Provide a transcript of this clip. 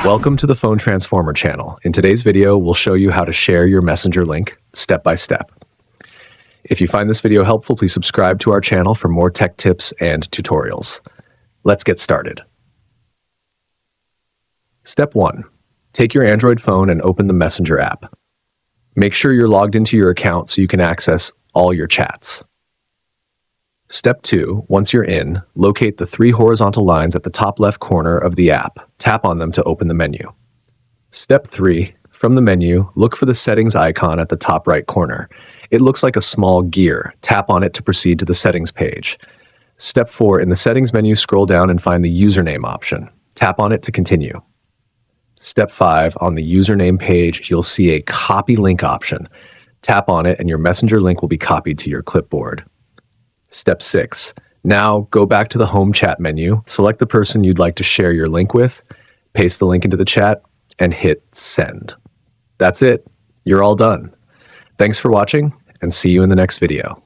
Welcome to the Phone Transformer channel. In today's video, we'll show you how to share your Messenger link step by step. If you find this video helpful, please subscribe to our channel for more tech tips and tutorials. Let's get started. Step 1. Take your Android phone and open the Messenger app. Make sure you're logged into your account so you can access all your chats. Step 2. Once you're in, locate the 3 horizontal lines at the top left corner of the app. Tap on them to open the menu. Step 3. From the menu, look for the settings icon at the top right corner. It looks like a small gear. Tap on it to proceed to the settings page. Step 4. In the settings menu, scroll down and find the username option. Tap on it to continue. Step 5. On the username page, you'll see a copy link option. Tap on it and your Messenger link will be copied to your clipboard. Step 6. Now go back to the home chat menu, select the person you'd like to share your link with, paste the link into the chat, and hit send. That's it. You're all done. Thanks for watching, and see you in the next video.